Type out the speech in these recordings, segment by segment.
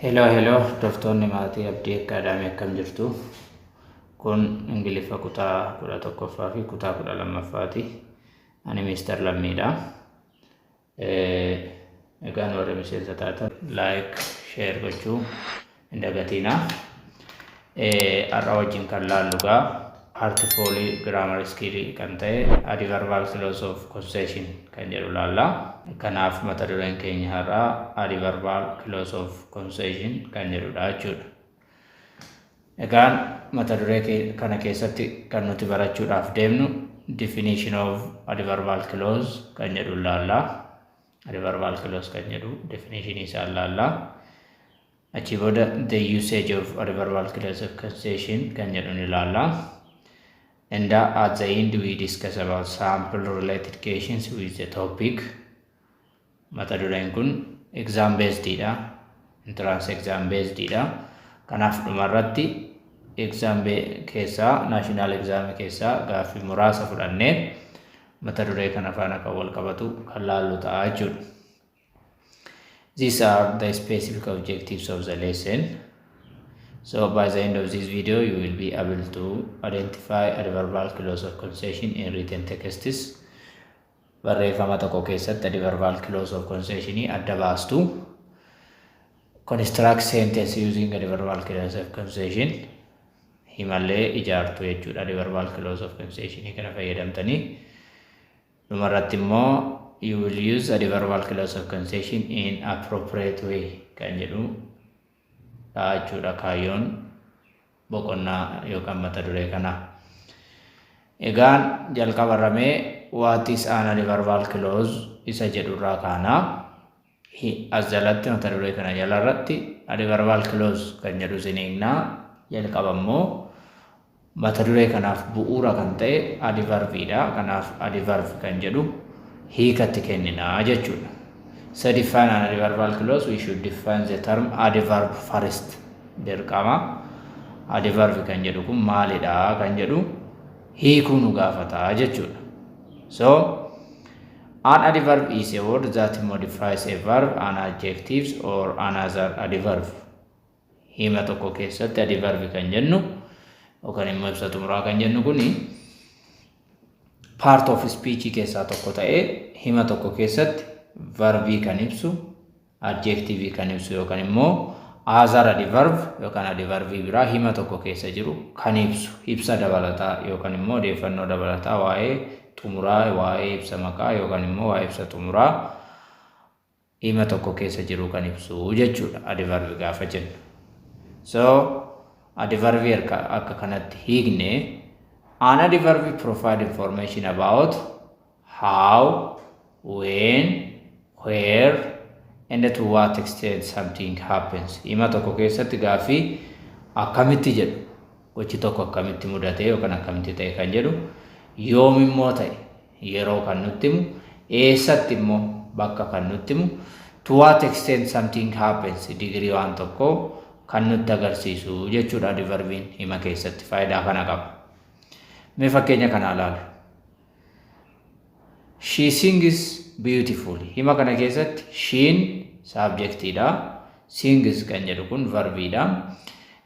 Hello, Doftoonni maatii Abdii Akkaadaamii akkam jirtu? Kun Ingiliffa kutaa 11ffaa fi kutaa 12ffaati. Ani Mister Lammiidha. Egaan warra miseensa taatan like, share gochuu hin dagatinaa. Har'a wajjin kan laallugaa article grammar skill kan ta'e Adverbial Clause of Concession kan jedhu laallaa. Kanaaf mata dureen keenya har'a Adverbial Clause of Concession kan jedhudha jechuudha. Egaan mata duree kana keessatti kan nuti barachuudhaaf deemnu definition of adverbial clause kan jedhu laallaa. Adverbial clause kan jedhu definition isaa laallaa. Achi booda the usage of adverbial clause of concession kan jedhu ni laallaa. And at the end we discuss about sample related cases with the topic. Mata dureen kun exam based dha, entrance exam based dha. Kanaaf dhumarratti exam keessaa national exam keessaa gaaffii muraasa fudhannee mata duree kana faana kan wal qabatu kan laallu ta'a jechuudha. These are the specific objectives of the lesson. So by the end of this video, you will be able to identify adverbial clause of concession in written texts. Barreeffama tokko keessatti adverbial clause of concession adda baastu. Construct sentence using adverbial clause of concession. Himallee ijaartu jechuudha adverbial clause of concession kana fayyadamtanii. Dhumarratti immoo you will use adverbial clause of concession in appropriate way kan jedhu jechuudha kaayyoon boqonnaa yookaan mata duree kana. Egaan jalqabarramee what is an adverbial clause isa jedhurraa kaanaa as jalatti mata duree kana jalarratti adverbial clause kan jedhu siniignaa jalqabammoo mata duree kanaaf bu'uura kan ta'e adverbiidha. Kanaaf adverb kan jedhu hiikatti kenninaa jechuudha. So define an adverbial clause, we should define the term adverb first. Dirqama adverb kan jedhu kun maalidha kan jedhu hiikuu nu gaafata jechuudha. So an adverb is a word that modifies a verb, an adjectives or another adverb. Hima tokko keessatti adverb kan jennu yookaan immoo ibsa xumuraa kan jennu kuni part of speech keessaa tokko ta'ee hima tokko keessatti verbii kan ibsu, adjective kan ibsu yookaan immoo other adverb yookaan adverbii biraa hima tokko keessa jiru kan ibsu, ibsa dabalataa yookaan immoo odeeffannoo dabalataa waa'ee xumuraa, waa'ee ibsa maqaa yookaan immoo waa'ee ibsa xumuraa hima tokko keessa jiru kan ibsu jechuudha adverb gaafa jennu. So adverb akka kanatti hiikne an adverb provide information about how, when, where and to what extent something happens. Hima tokko keessatti gaaffii akkamitti jedhu gochi tokko akkamitti mudate yookaan akkamitti ta'e kan jedhu yoom immoo ta'e yeroo kan nutti himu eessatti immoo bakka kan nutti himu to what extent something happens digirii waan tokko kan nutti agarsiisu jechuudha. Adverbiin hima keessatti faayidaa kana qaba. Mee fakkeenya kana ilaalu. She sings beautifully. Hima kana keessatti sheen subjectidha. Sings kan jedhu kun verbiidha.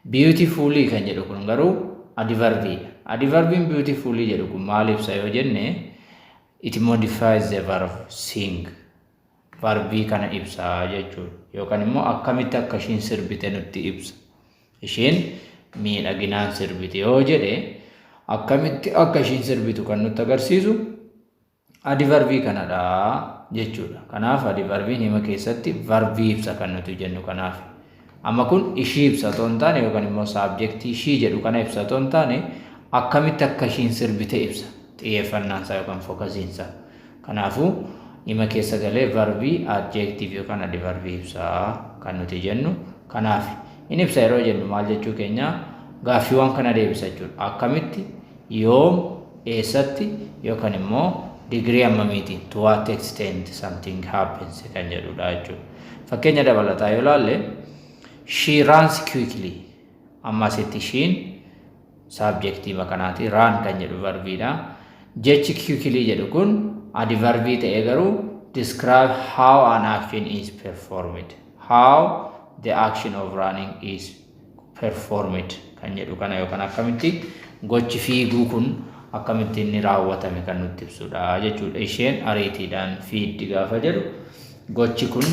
Beautifully kan jedhu kun garuu adverbiidha. Adverbiin beautifully jedhu kun maal ibsa yoo jenne it modifies the verb sing. Verbii kana ibsa jechuudha. Yookaan immoo akkamitti akka isheen sirbite nutti ibsa. Isheen miidhaginaan sirbite yoo jedhe akkamitti akka isheen sirbitu kan nutti agarsiisu adverbii kanadha jechuudha. Kanaaf adverbiin hima keessatti verbii ibsa kan nuti jennu kanaaf. Amma kun ishii ibsa otoo hin taane yookaan immoo subjectii ishii jedhu kana ibsa otoo hin taane akkamitti akka isheen sirbite ibsa. Xiyyeeffannaan isaa yookaan fookasiin isaa. Kanaafuu hima keessa galee verbii adjective yookaan adverbii ibsa kan nuti jennu. Kanaaf inni ibsa yeroo jennu maal jechuu keenya gaaffiiwwan kana deebisa jechuudha. Akkamitti, yoom, eessatti yookaan immoo degree ammamiitiin to what extent something happens kan jedhudha jechuudha. Fakkeenya dabalataa yoo ilaalle she runs quickly. Ammasitti sheen subjectii makanaati run kan jedhu verbiidha. Jechi quickly jedhu kun adverbii ta'ee garuu describe how an action is performed. How the action of running is performed kan jedhu kana yookaan akkamitti gochi fiiguu kun akkamitti inni raawwatame kan nutti ibsudha jechuudha. Isheen ariitiidhaan fiigdi gaafa jedhu gochi kun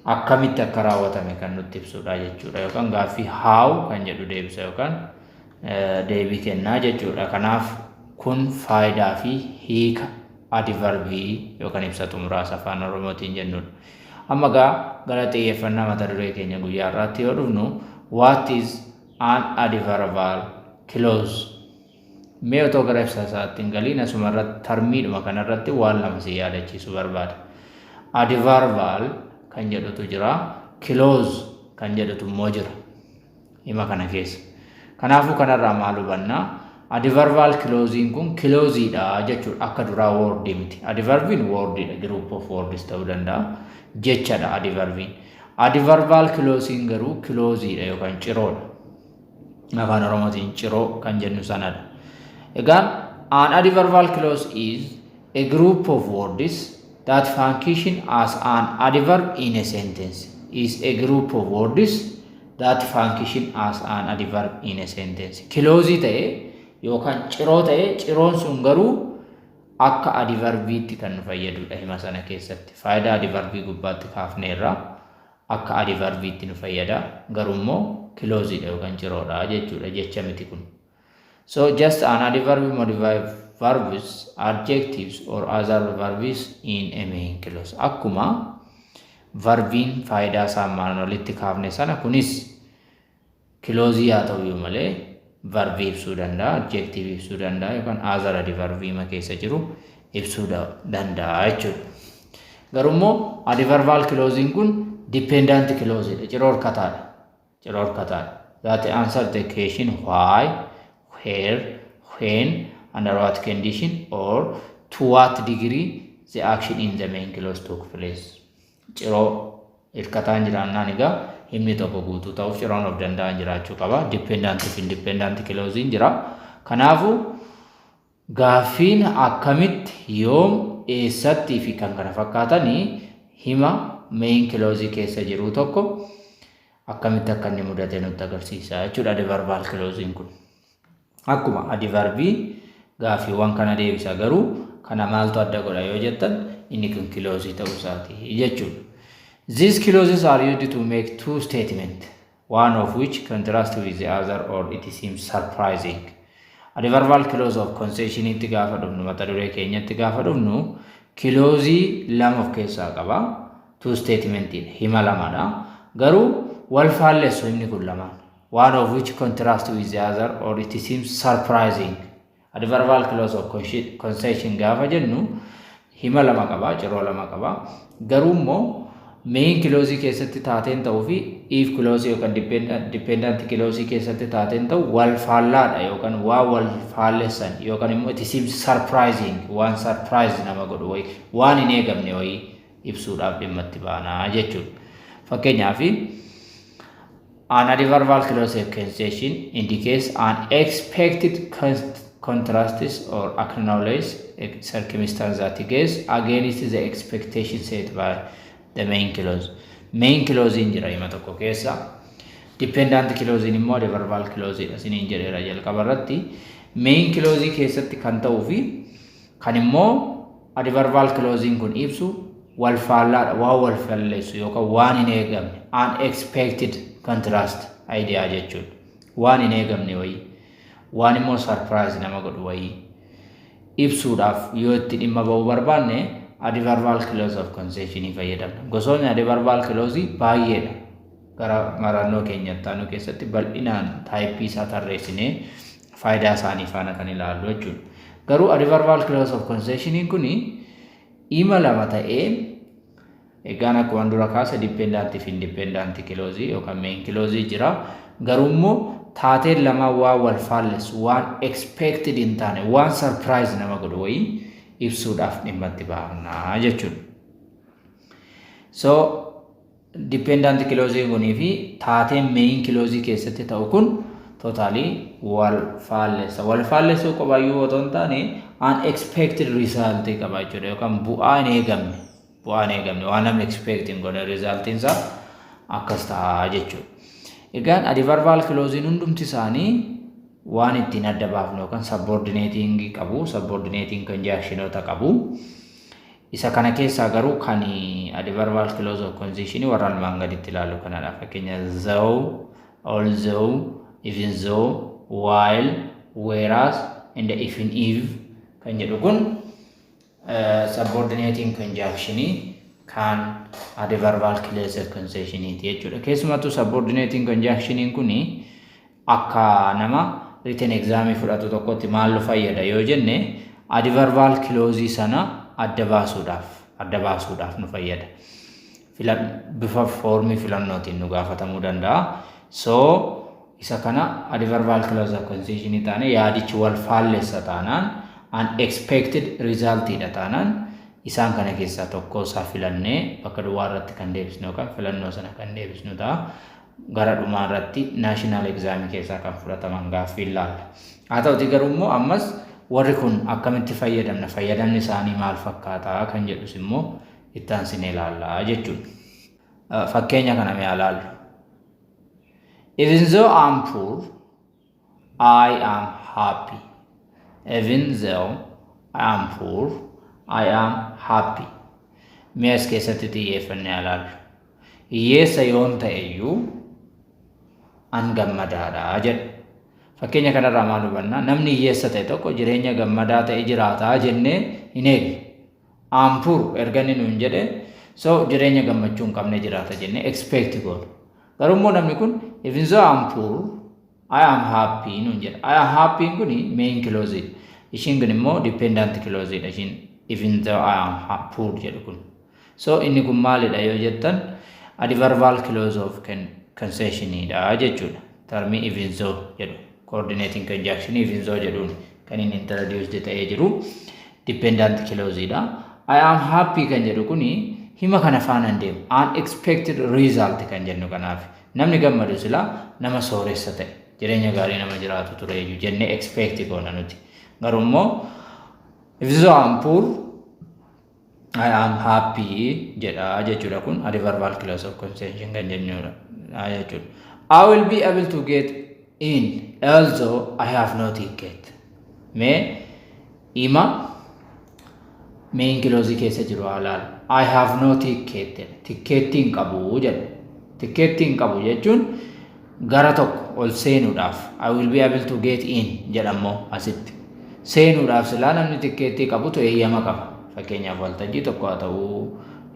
akkamitti akka raawwatame kan nutti ibsudha jechuudha yookaan gaaffii how kan jedhu deebisa yookaan deebii kennaa jechuudha. Kanaaf kun faayidaa fi hiika adverbii yookaan ibsa xumuraa afaan oromootiin jennudha. Amma gara xiyyeeffannaa mata duree keenya guyyaa irratti yoo dhufnu what is an adverbial clause? Mee otoo gara ibsa isaatti galiin asuma irratti tarmiidhuma kanarratti waan lama si yaadachiisu barbaada. Adverbial kan jedhutu jira, clause kan jedhutu immoo jira hima kana keessa. Kanaafuu kanarraa maal hubannaa? Adverbial clausein kun clauseidha jechuudha akka duraa word miti. Adverbiin wordidha, group of words ta'uu danda'a jechadha adverbiin. Adverbial clausein garuu clauseidha yookaan ciroodha. Afaan oromootiin ciroo kan jennu sanadha. Egaa an adverbial clause is a group of words that function as an adverb in a sentence. Is a group of words that function as an adverb in a sentence. Clause ta'e yookaan ciroo ta'e ciroon sun garuu akka adverbiitti kan nu fayyadudha hima sana keessatti. Faayidaa adverbii gubbaatti kaafneerra akka adverbiitti nu fayyada garuu immoo clauseidha yookaan ciroodha jechuudha jecha miti kun. So just an adverb modify verbs, adjectives or other verbs in a main clause. Akkuma verbiin faayidaa saamaan walitti kaafne sana kunis clause haa ta'u malee verbii ibsuu danda'a, adjective ibsuu danda'a yookaan other adverbii ma keessa jiru ibsuu danda'a jechuudha. Garuu immoo adverbial clausein kun dependent clauseidha, ciroo hirkataadha. Ciroo hirkataadha. That answer the question why, where, when, under what condition or to what degree the action in the main clause took place. Ciroo hirkataan jiraannaan egaa himni tokko guutuu ta'uuf ciroon of danda'an jiraachuu qaba. Dependent fi independent clausein jira. Kanaafuu gaaffiin akkamitti yoom eessattii fi kan kana fakkaatanii hima main clause keessa jiru tokko akkamitti akka inni mudate nutti agarsiisa jechuudha adverbial clausein kun. Akkuma adverbii gaaffiiwwan kana deebisa garuu kana maaltu adda godha yoo jettan inni kun clause ta'uu isaati jechuudha. These clauses are used to make two statements, one of which contrasts with the other or it seems surprising. Adverbial clause of concession itti gaafa dhufnu mata duree keenyatti gaafa dhufnu clause lama of keessaa qaba. Two statements hima lamadha. Garuu wal faallessu himni kun lamaan. One of which contrasts with the other or it seems surprising. Adverbial clause of concession gaafa jennu hima lama qaba, ciroo lama qaba. Garuu immoo main clause keessatti taateen ta'uu fi if clause yookaan dependent clause keessatti taateen ta'u wal faallaadha yookaan waa wal faallessan yookaan immoo it seems surprising waan surprise nama godhu wayi waan hin eegamne wayi ibsuudhaaf dhimma itti baana jechuudha. Fakkeenyaaf an adverbial clause of concession indicates an expected contrasts or acknowledge circumstance that goes against the expectation set by the main clause. Main clause in jira hima tokko keessa. Dependent clause in immoo adverbial clause dha siniin jedheera jalqaba irratti. Main clause keessatti kan ta'uu fi kan immoo adverbial clause kun ibsu wal faallaadha waan wal falleessu yookaan waan hin eegamne unexpected contrast idea jechuudha. Waan hin eegamne wayii waan immoo surprise nama godhu wayii ibsuudhaaf yoo itti dhimma ba'uu barbaanne adverbial clause of concession fayyadamna. Gosoonni adverbial clause baay'eedha. Gara marannoo keenyatti aanu keessatti bal'inaan taayippii isaa tarreessinee faayidaa isaanii faana kan ilaallu jechuudha. Garuu adverbial clause of concession kun hima lama ta'ee egaan akkuma dura kaase dependent fi independent clause yookaan main clause jira. Garuu immoo taateen lama waa wal faallessu waan expected hin taane waan surprise nama godhu wayii ibsuudhaaf dhimma itti baafna jechuudha. So dependent clause kunii fi taateen main clause keessatti ta'u kun totally wal faallessa. Wal faallessuu qobayyuu otoo hin taane unexpected result qaba jechuudha yookaan bu'aa hin eegamne waan namni expect hin godhe resultiin isaa akkas ta'a jechuudha. Egaan adverbial clause hundumti isaanii waan ittiin adda baafnu yookaan subordinating qabu, subordinating conjunctionota qabu. Isa kana keessaa garuu kan adverbial clause of concession warra armaan gaditti ilaalu kanadha. Fakkeenyaaf though, although, even though, while, whereas, and even if kan jedhu kun subordinating conjunction kan adverbial clause of concession jechuudha. Keessumattuu subordinating conjunction kun akka nama written exam fudhatu tokkotti maal fayyada yoo jenne adverbial clause sana adda baasuudhaaf nu fayyada. Bifa foormii filannootiin nu gaafatamuu danda'a. So isa kana adverbial clause of concession taane yaadichi wal faallessa taanaan unexpected result dha taanaan isaan kana keessaa tokko isaa filannee bakka duwwaa irratti kan deebisnu yookaan filannoo sana kan deebisnu ta'a. Gara dhumaa irratti national exam keessaa kan fudhataman gaaffii ilaalla. Haa ta'uti garuu immoo ammas warri kun akkamitti fayyadamni isaanii maal fakkaataa kan jedhus immoo itti aansinee ilaallaa jechuudha. Fakkeenya kana mee ilaallu. Even though I'm poor, I am happy. Even though I am poor, I am happy. Mee as keessatti xiyyeeffannee ilaallu. Hiyyeessa yoon ta'eyyuu an gammadaadha jedha. Fakkeenya kanarraa maal hubanna? Namni hiyyeessa ta'e tokko jireenya gammadaa ta'e jiraataa jennee hin eegnu. I'm poor erga inni nuun jedhe so jireenya gammachuu hin qabne jiraata jennee expect goona. Garuu immoo namni kun even though I'm poor, I am happy nuun jedha. I am happy kun main clause. Ishiin kun immoo dependent clause dha. Ishiin even though I am poor jedhu kun. So inni kun maalidha yoo jettan adverbial clause of concession dha jechuudha. Termii even though jedhu. Coordinating conjunction even though jedhuun kan inni introduced ta'ee jiru dependent clause dha. I am happy kan jedhu kuni hima kana faana deemu unexpected result kan jennu kanaaf namni gammadu sila nama sooressa ta'e jireenya gaarii nama jiraatu ture jennee expect goona nuti. Garuu immoo if so I'm poor I am happy jedha jechuudha. Kun adverbial clause of concession kan jennudha jechuudha. I will be able to get in although I have no ticket. Mee ima main clause keessa jiru alaal I have no ticket. Ticketiin qabu jedha. Ticketiin qabu jechuun gara tokko ol seenuudhaaf I will be able to get in jedhamoo asitti seenuudhaaf silaa namni ticketii qabutu eeyyama qaba. Fakkeenyaaf waltajjii tokko haa ta'uu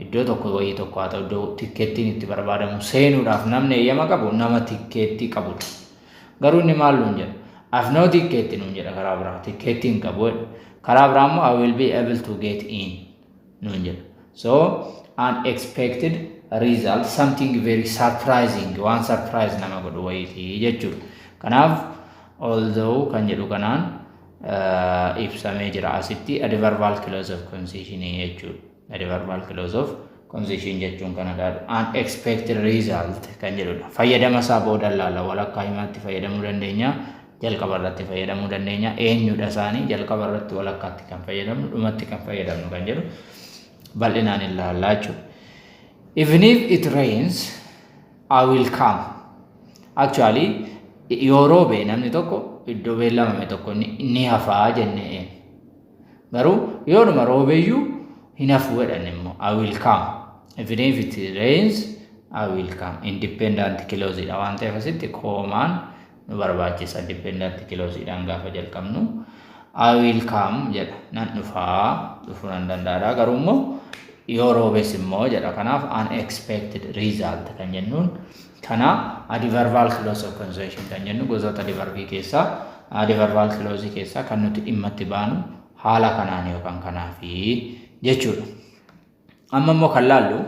iddoo tokko wayii tokko haa ta'u iddoo ticketiin itti barbaadamu seenuudhaaf namni eeyyama qabu nama ticketii qabudha. Garuu inni maal nuun jedha? I have no ticket nuun jedha karaa biraa. Ticketiin qabu karaa biraa immoo I will be able to get in nuun jedha. So unexpected result, something very surprising, one surprise nama godhu wayiiti jechuudha. Kanaaf although kan jedhu kanaan ibsamee jira asitti adverbial clause of concession jechuudha. Adverbial clause of concession jechuun kanadha. Unexpected result kan jedhudha. Fayyadama isaa booda ilaalla. Walakkaa himaatti fayyadamuu dandeenya. Jalqaba irratti fayyadamuu dandeenya. Eenyudha isaanii jalqaba irratti walakkaatti kan fayyadamnu dhumatti kan fayyadamnu kan jedhu bal'inaan ilaallaa jechuudha. Even if it rains, I will come. Actually, yoo roobe namni tokko iddoo beellamame tokko ni hafaa jennee. Garuu yoodhuma roobeyyuu hin hafu jedhan immoo I will come. Even if it rains, I will come. Independent clause dha waan ta'eef asitti koomaan nu barbaachisa. Dependent clause dhaan gaafa jalqabnu I will come jedha. Nan dhufaa dhufuu nan danda'aadha. Garuu immoo yoo roobes immoo jedha. Kanaaf unexpected result kan jennuun kana adverbial clause of concession kan jennu gosoota adverbii keessaa adverbial clause keessaa kan nuti dhimma itti baanu haala kanaan yookaan kanaafi jechuudha. Amma immoo kan laallu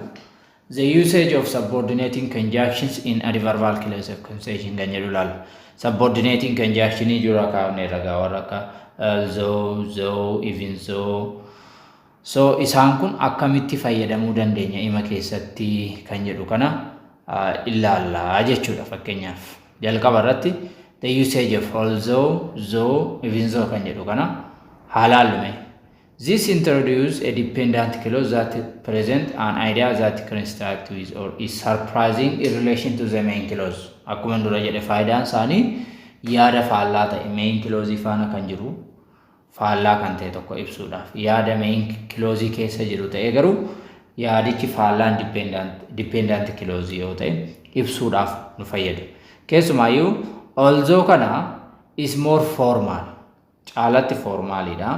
the usage of subordinating conjunctions in adverbial clause of concession kan jedhu laalla. Subordinating conjunction jira kaafne ragaa warra akka though, even though. So isaan kun akkamitti fayyadamuu dandeenya ima keessatti kan jedhu kana ilaallaa jechuudha. Fakkeenyaaf jalqaba irratti the usage of although, though, even though kan jedhu kana haa laallume. This introduces a dependent clause that presents an idea that constructs with or is surprising in relation to the main clause. Akkuma dura jedhe faayidaan isaanii yaada faallaa ta'e main clause faana kan jiru faallaa kan ta'e tokko ibsuudhaaf yaada main clause keessa jiru ta'e garuu yaadichi faallaan dependent clause yoo ta'e ibsuudhaaf nu fayyada. Keessumaayyuu although kana is more formal caalatti formaalidha.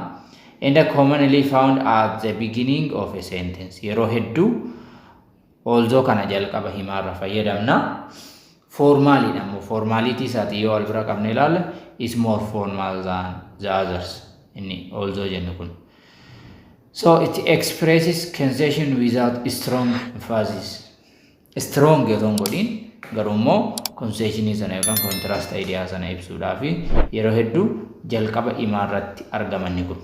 And are commonly found at the beginning of a sentence. Yeroo hedduu although kana jalqaba himaarra fayyadamna. Formally namu formality isaati yoo wal bira qabne ilaalla is more formal than the others. Inni although jennu kun. So it expresses concession without strong emphasis. Strong yoo ta'u godhin garuu immoo concession sana yookaan contrast idea sana ibsuudhaaf yeroo hedduu jalqaba himaarratti argamanni kun.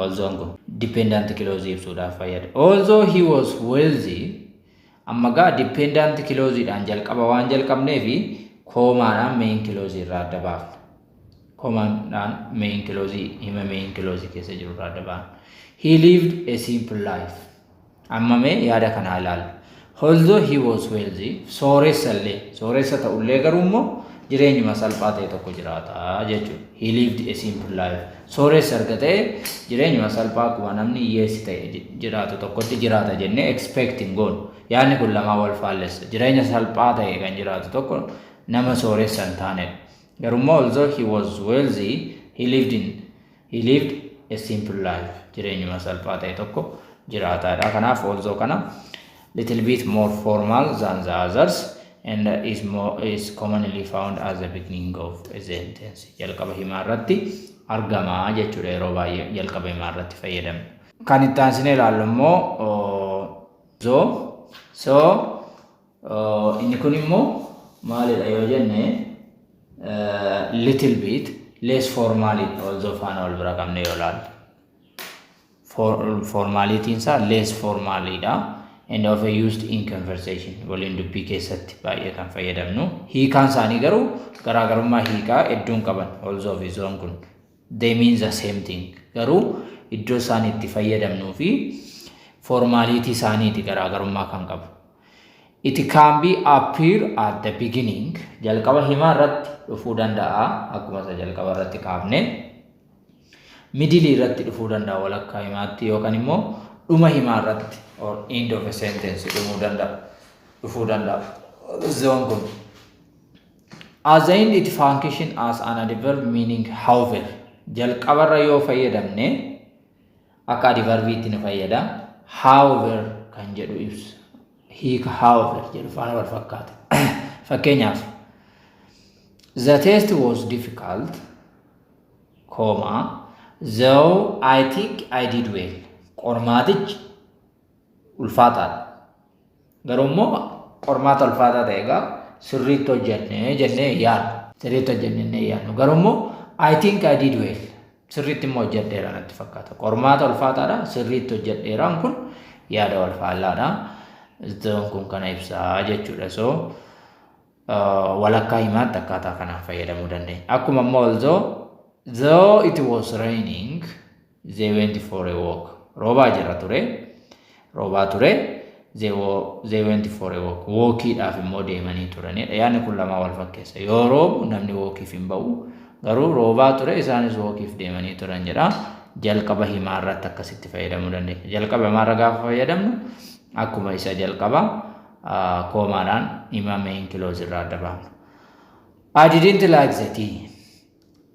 Also dependent clause ibsuudhaaf fayyada. Although he was wealthy, amma gaa dependent clause dhaan jalqaba waan jalqabneefi koomaadhaan main clause irraa adda baafna. Koomaadhaan main clause hima main clause keessa jiru irraa adda baafna. He lived a simple life. Amma mee yaada kana ilaalu. Although he was wealthy, sooressa ta'ullee garuu immoo jireenyuma salphaa ta'e tokko jiraata jechuudha. He lived a simple life. Sooressa argatee jireenyuma salphaa akkuma namni hiyyeessi ta'e jiraatu tokkotti jiraata jennee expecting goon. Yaadni kun lamaa wal faallessa. Jireenya salphaa ta'e kan jiraatu tokko nama sooressa hin taanedha. Garummaa although he was wealthy, he lived a simple life. Jireenyuma salphaa ta'e tokko jiraataadha. Kanaaf although kana little bit more formal than the others. And is commonly found as the beginning of a sentence. Jalqaba himaarratti argama jechuudha yeroo baay'ee jalqaba himaarratti fayyadamna. Kan itti aansine ilaallu immoo so inni kun immoo maalidha yoo jenne little bit less formality although faana wal bira qabne yoo ilaallu. Formalitiin isaa less formalidha. And often used in conversation. Waliin dubbii keessatti baay'ee kan fayyadamnu. Hiikaan isaanii garuu garaagarummaa hiikaa hedduun qaban. Also of his own kun. They mean the same thing. Garuu iddoo isaan itti fayyadamnuu fi formality isaaniiti garaagarummaa kan qabu. It can be appear at the beginning. Jalqaba himaa irratti dhufuu danda'a. Akkuma isa jalqaba irratti kaafne. Middle irratti dhufuu danda'a walakkaa himaatti yookaan immoo dhuma himaa irratti or end of a sentence dhufuu danda'a. Zoon kun. As the end it function as an adverb meaning however. Jalqabarra yoo fayyadamne akka adverbiitti ni fayyada. However kan jedhu ibsa. Hiika however jedhu faana wal fakkaata. Fakkeenyaaf the test was difficult, though I think I did well. Qormaatichi ulfaataadha. Garuu immoo qormaata ulfaataa ta'e egaa sirriitti hojjennee jennee yaadnu. Garuu immoo I think I did well. Sirriitti immoo hojjedheera natti fakkaata. Qormaata ulfaataadha sirriitti hojjedheeraan kun yaada wal faallaadha. Zoon kun kana ibsaa jechuudha. So walakkaa himaatti akkaataa kanaan fayyadamuu dandeenya. Akkuma immoo though it was raining, they went for a walk. Roobaa ture, they went for a walk. Walkiidhaaf immoo deemanii turanidha. Yaadni kun lamaa wal fakkeessa. Yoo roobu namni walkiif hin ba'u. Garuu roobaa ture isaanis walkiif deemanii turan jedha. Jalqaba himaa irratti akkasitti fayyadamuu dandeenya. Jalqaba himaarra gaafa fayyadamnu akkuma isa jalqaba koomaadhaan hima main clause irraa adda baafna. I didn't like the tea.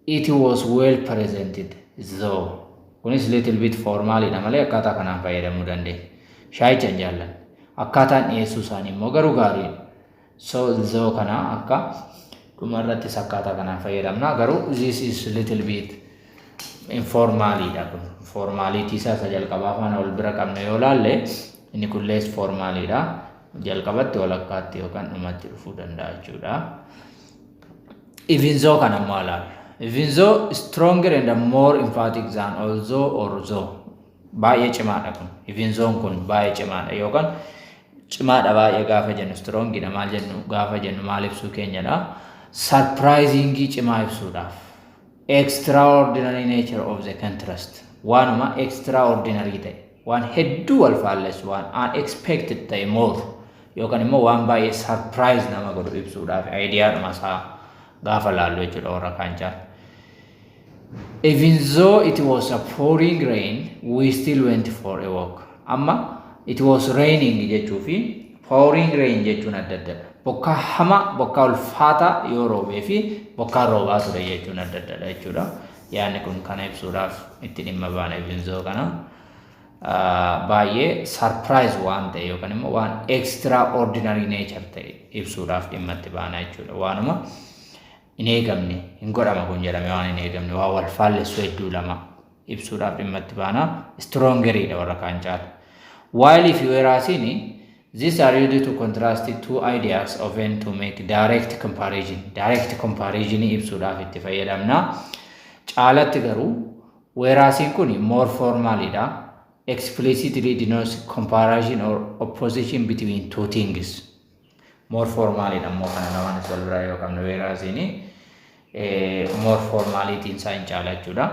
It was well presented though. Kunis little bit formalidha malee akkaataa kanaan fayyadamuu dandeenya. Shaayicha hin jaallanne. Akkaataan dhiyeessuu isaanii immoo garuu gaariidha. So though kana akka dhumarrattis akkaataa kanaan fayyadamna. Garuu this is little bit informalidha kun. Formality isaa isa jalqabaa faana wal bira qabne yoo laalle inni kun less formalidha. Jalqabatti walakkaatti yookaan dhumatti dhufuu danda'a jechuudha. Even though kana immoo ilaalla. Even though stronger and more emphatic than although or though. Baay'ee cimaadha kun. Even though kun baay'ee cimaadha yookaan cimaadha baay'ee gaafa jennu strongidha maal jennu gaafa jennu maal ibsuu keenyadha. Surprisingly cimaa ibsuudhaaf. Extraordinary nature of the contrast. waanuma extraordinary ta'e waan hedduu wal faalleessu waan unexpected ta'e more yookaan immoo waan baay'ee surprise nama godhu ibsuudhaaf ideaadhuma isaa gaafa laallu jechuudha warra kaan caalu. Even though it was a pouring rain, we still went for a walk. Amma it was raining jechuu fi pouring rain jechuun adda adda. Bokkaa hama bokkaa ulfaata yoo roobee fi bokkaa roobaa ture jechuun adda adda jechuudha. Yaanni kun kana ibsuudhaaf itti dhimma baana even though kana baay'ee surprise waan ta'e yookaan immoo waan extraordinary nature ta'e ibsuudhaaf dhimma itti baana jechuudha. Waanuma hin eegamne hin godhama kun jedhame waan hin eegamne waa wal faalleessu hedduu lama ibsuudhaaf dhimma itti baana strongeridha warra kaan caalu. While if you were asking, these are used to contrast the two ideas often to make direct comparison. Direct comparison ibsuudhaaf itti fayyadamna. Caalatti garuu whereasin kun more formalidha. Explicitly denotes comparison or opposition between two things. More formalidha ammoo kana lamaan wal biraa yoo qabne whereasin more formality isaa hin caala jechuudha.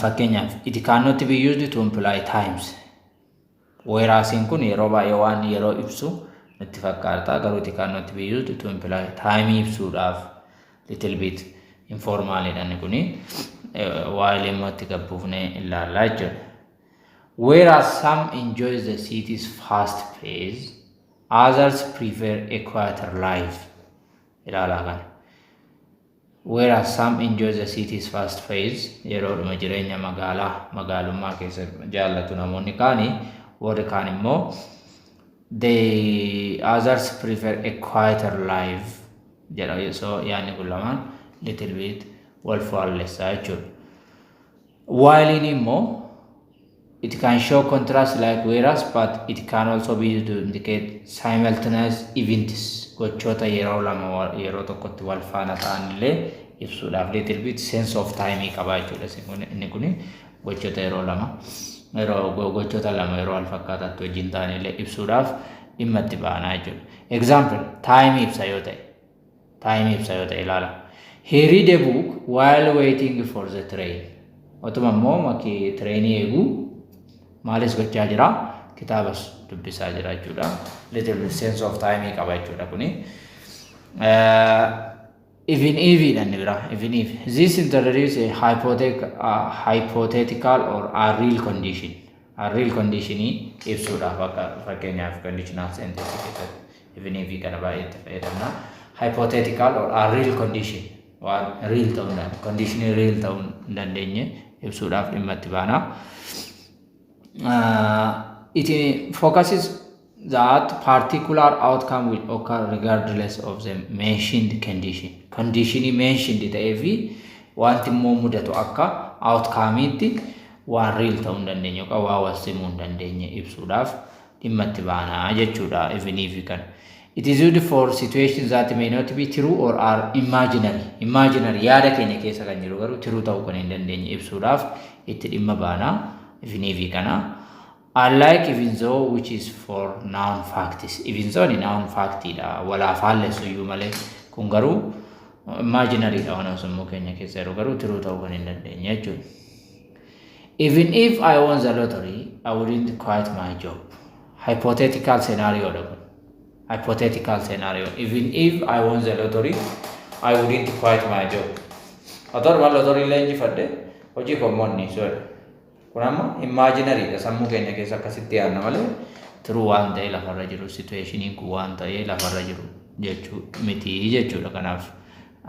Fakkeenyaaf it cannot be used to imply times. Whereasin kun yeroo baay'ee waan yeroo ibsu nutti fakkaata garuu it cannot be used to imply time ibsuudhaaf little bit informalidha inni kuni while immoo itti gabbuufne ilaallaa jechuudha. Whereas some enjoy the city's fast pace, others prefer a quieter life. Ilaalaa kana. Whereas some enjoy the city's fast pace, yeroo dhuma jireenya magaalummaa keessa jaallatu namoonni kaani warri kaan immoo the others prefer a quieter life jedha. So yaanni kun lamaan little bit wal faalleessaa jechuudha. While in immoo it can show contrast like whereas, but it can also be used to indicate simultaneous events. Gochoota yeroo lama yeroo tokkotti wal faana ta'an illee ibsuudhaaf little bit sense of time qaba jechuudha. Inni kun gochoota yeroo lama gochoota lama yeroo wal fakkaataatti wajjin ta'an illee ibsuudhaaf dhimma itti baana jechuudha. Example, time ibsa yoo ta'e ilaala. He read a book while waiting for the train. Otuma immoo makii treenii eeguu maalis gochaa jira kitaabas dubbisaa jira jechuudha. Little bit sense of time qaba jechuudha kuni. Even if this introduces a hypothetical or a real condition. A real condition ibsuudhaaf fakkeenyaaf conditional sentence keessatti even if kana baay'ee itti fayyadamna. Hypothetical or a real condition waan real ta'uu condition real ta'uu hin dandeenye ibsuudhaaf dhimma itti baana. It focuses that particular outcome will occur regardless of the mentioned condition. Condition mentioned ta'ee fi wanti immoo mudatu akka outcome itti waan real ta'uu hin dandeenye yookaan waa wasimuu hin dandeenye ibsuudhaaf dhimma itti baana jechuudha. Even if kan it is used for situations that may not be true or are imaginary yaada keenya keessa kan jiru garuu true ta'uu kan hin dandeenye ibsuudhaaf itti dhimma baana. Even if kana unlike even though which is for noun facts. Even though ni noun factidha wala faalleessu iyyuu malee kun garuu imaginary dha waan osoo keenya keessa jiru garuu true ta'uu kan hin dandeenye jechuudha. Even if I won the lottery, I wouldn't quit my job. Hypothetical scenario dha kun. Hypothetical scenario. Even if I won the lottery, I wouldn't quit my job. Otoo lottery illee injifadhe hojii koommoonni sooda. Kun amma imaginary dha sammuu keenya keessa akkasitti yaadna malee true waan ta'e lafarra jiru situationiin kun waan ta'e lafarra jiru jechuu miti jechuudha. Kanaaf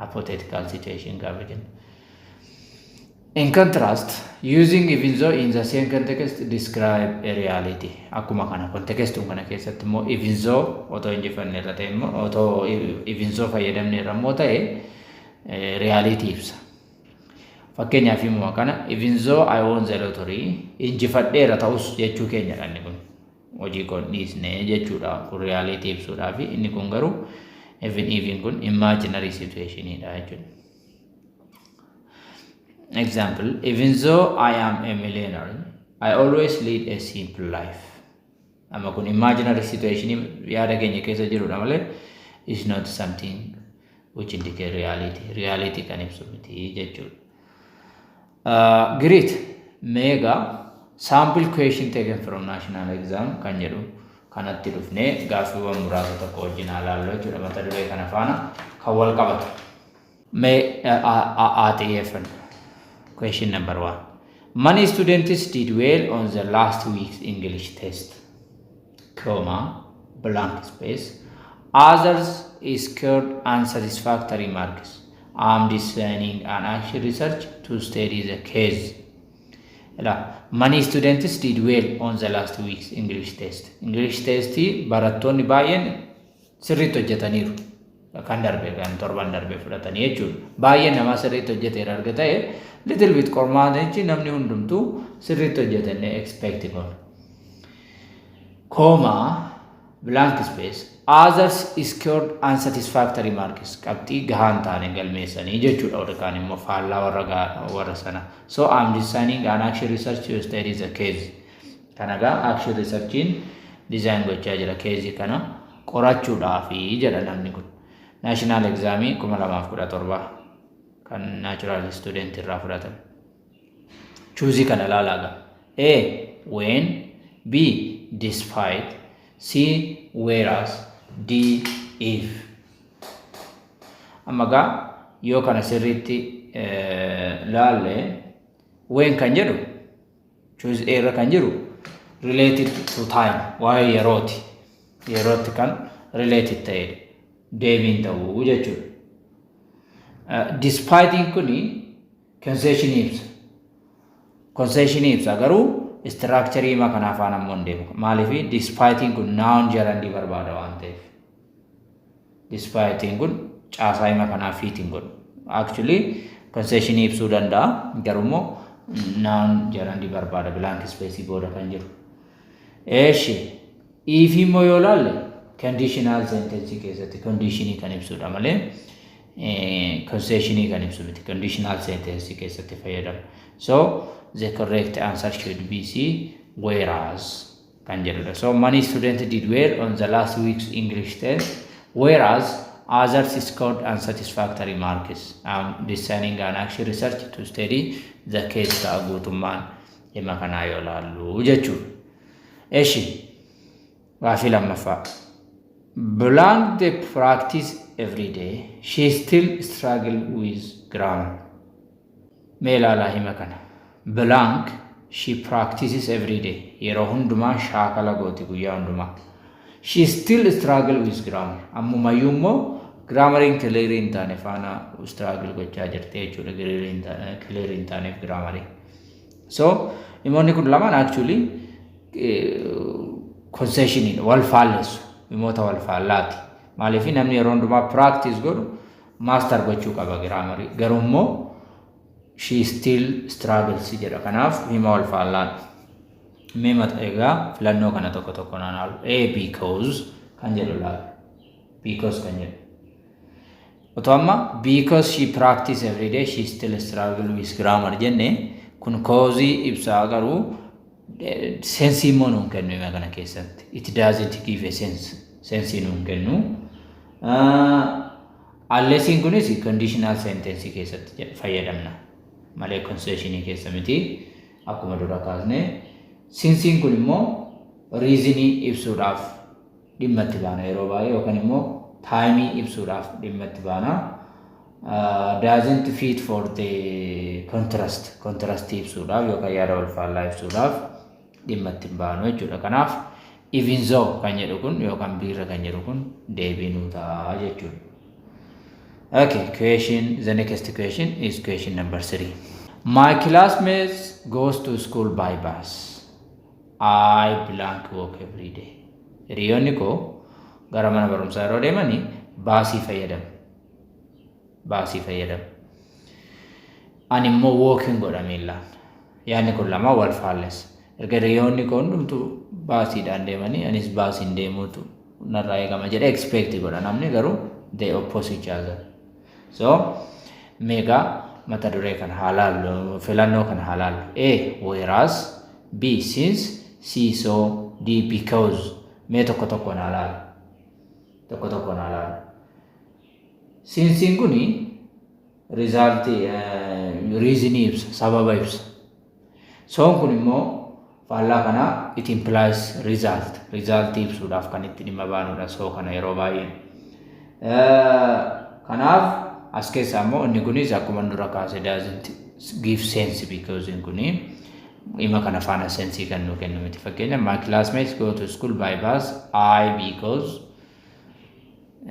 hypothetical situation gaafa jennu. In contrast, using even though in the same context describe a reality. Akkuma kana contextuun kana keessatti immoo even though otoo injifanne irra ta'e immoo otoo even though fayyadamne irra immoo ta'e reality ibsa. Fakkeenyaaf immoo kana even though I won the lottery injifadheera ta'us jechuu keenyadha inni kun. Hojii kun dhiisne jechuudha kun reality ibsuudhaaf inni kun garuu even kun imaginary situationidha jechuudha. Example, even though I am a millionaire, I always lead a simple life. Amma kun imaginary situation yaada keenya keessa jirudha malee is not something which indicate reality. Reality kan ibsu miti jechuudha. Great. Mega sample question taken from national exam kan jedhu kanatti dhufne gaaffiiwwan muraasa tokko wajjin ilaallu jechuudha mata duree kana faana kan wal qabatu. Mee ATFN question number 1. Many students did well on the last week's English test, comma, blank space. Others scored unsatisfactory marks. I'm designing an action research to study the case. Many students did well on the last week's English test. English test barattoonni baay'een sirriitti hojjetaniiru. Kan darbe kan torban darbe fudhatanii jechuudha. Baay'een nama sirriitti hojjeteera arga ta'e little bit qormaatichi namni hundumtuu sirriitti hojjetanii expect goon. Comma blank space. Others scored unsatisfactory marks. Qabxii gahaan taane galmeessanii jechuudha warra kaan immoo faallaa warra sana. So I'm designing an action research to study the case. Kanagaa action researchiin design gochaa jira case kana qorachuudhaafi jedha namni kun. National examii 2017 kan natural student irraa fudhatan. Choose kana ilaalaa. A. When. B. Despite. C. Whereas. D. If. Ammagaa yoo kana sirriitti laalle when kan jedhu choose A irra kan jiru related to time waa'ee yerooti. Yerootti kan related ta'edha. Deebiin ta'uu jechuudha. Despite kuni concession ibsa. Concession ibsa garuu structure ma kana afaan ammoo deemu. Maaliif despite kun noun jedhanii barbaada waan ta'eef. Despite kun caasaa hima kana fiitiin godhu. Actually concession ibsuu danda'a garuu noun jedhanii barbaada blank space booda kan jiru. Eeshi if immoo yoo laalle conditional sentence keessatti conditionii kan ibsudha malee concessionii kan ibsu miti. Conditional sentence keessatti fayyadamu. So the correct answer should be C. Whereas kan jedhudha. So many students did well on the last week's English test, whereas others scored unsatisfactory marks. I'm designing an action research to study the case ta'a guutummaan dhimma kanaa yoo laallu jechuudha. Eeshi gaaffii lammaffaa. Blank the practice every day. She still struggle with grammar. Mee ilaalaa hima kana. Blank she practices every day. Yeroo hundumaa shaakala gooti guyyaa hundumaa. She still struggle with grammar. Ammumayyuu immoo grammariin clear hin taane faana struggle gochaa jirti jechuudha. Clear hin taaneef grammariin. So dhimmoonni kun lamaan actually concessioniin wal faallessu. Dhimmoota wal faallaati. Maaliif namni yeroo hundumaa practice godhu master gochuu qaba grammari. Garuu immoo she still struggles jedha. Kanaaf hima wal faallaan. Mee mata egaa filannoo kana tokko tokko naanaalu. A because kan jedhu laala. Because kan jedhu. Otoo amma because she practice every day she still struggle with grammar jenne kun cause ibsaa garuu sense immoo nuun kennu hima kana keessatti. It doesn't give a sense. Sense nuun kennu. Alleesiin kunis conditional sentence keessatti fayyadamna. Malee concessionii keessa miti akkuma dura kaasne. Sinsiin kun immoo reasonii ibsuudhaaf dhimma itti baana yeroo baay'ee yookaan immoo taayimii ibsuudhaaf dhimma itti baana. Doesn't fit for the contrast ibsuudhaaf yookaan yaada wal faallaa ibsuudhaaf dhimma itti baanu jechuudha. Kanaaf even though kan jedhu kun yookaan biirra kan jedhu kun deebii nuu ta'a jechuudha. Okay, the next question is question number 3. My classmates goes to school by bus. I blank walk every day. Hiriyoonni koo gara mana barumsaa yeroo deemanii baasii fayyadamu. Ani immoo walking godha miillaan. Yaadni kun lama wal faallessa. Erga hiriyoonni koo hundumtuu baasiidhaan deemanii anis baasiin deemuutu narraa eegama jedhee expect godha namni garuu they oppose each other. So mega mata duree kan halaalu filannoo kan halaalu. A whereas, B since, C so, D because. Mee tokko tokkoon halaalu. Since kuni result reason ibsa, sababa ibsa. Soon kun immoo faallaa kana it implies result. Result ibsuudhaaf kan itti dhimma baanudha soo kana yeroo baay'ee. Kanaaf as keessaa immoo inni kunis akkuma dura kaase doesn't give sense because in kuni ima kana faana sense kan nu kennu miti. Fakkeenya my classmates go to school by bus I because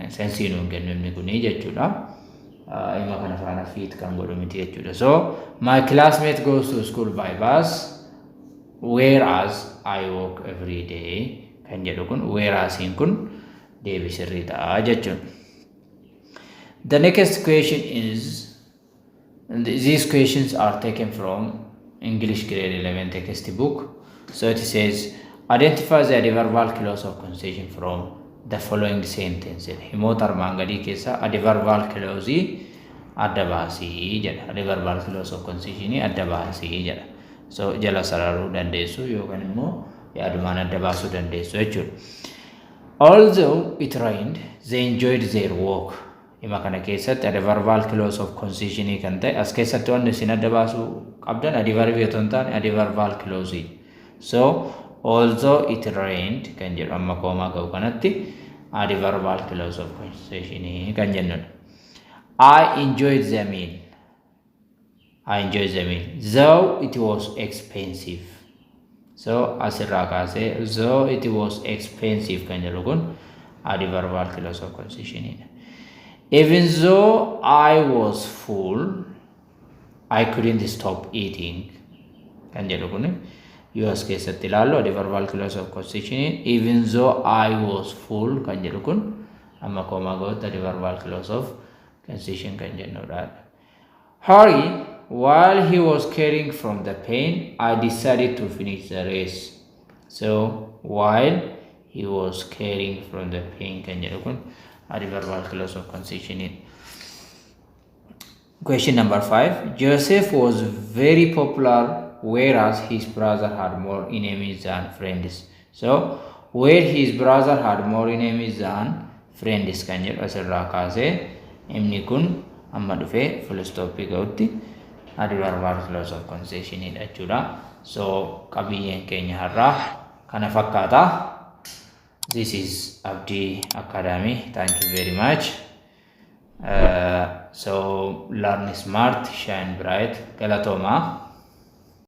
sense nu kennu inni kuni jechuudha. Ima kana faana fit kan godhu miti jechuudha. So my classmate goes to school by bus whereas I walk every day kan jedhu kun whereas in kun deebii sirrii ta'a jechuudha. The next question is, these questions are taken from English grade 11 textbook. So it says, identify the adverbial clause of concession from the following sentence. Himota armaan gadii keessa adverbial clause adda baasii jedha. Adverbial clause of concession adda baasii jedha. So jala sararuu dandeessu yookaan immoo yaadumaan adda baasuu dandeessu jechuudha. Although it rained, they enjoyed their walk. Ima kana keessatti adverbial clause of concession kan ta'e as keessatti wanni isin adda baasuu qabdan adverb yoo ta'an adverbial clause. So although it rained kan jedhu amma koomaa ga'u kanatti adverbial clause of concession kan jennudha. I enjoyed the meal. I enjoyed the meal though it was expensive. So asirraa kaasee though it was expensive kan jedhu kun adverbial clause of concession. Even though I was full, I couldn't stop eating. Kan jedhu kun yoo as keessatti ilaallu adverbial clause of concession. Even though I was full kan jedhu kun amma koomaa ga'utti adverbial clause of concession kan jennudha. Hurry, while he was caring from the pain, I decided to finish the race. So while he was caring from the pain kan jedhu kun adverbial clause of concession. Question number 5. Joseph was very popular whereas his brother had more enemies than friends. So where his brother had more enemies than friends kan jedhu asirraa kaasee inni kun amma dhufee full stop ga'utti adverbial clause of concession jechuudha. So qabiyyeen keenya har'aa kana fakkaata. This is Abdi Academy. Thank you very much. So learn smart, shine bright. Galatoma.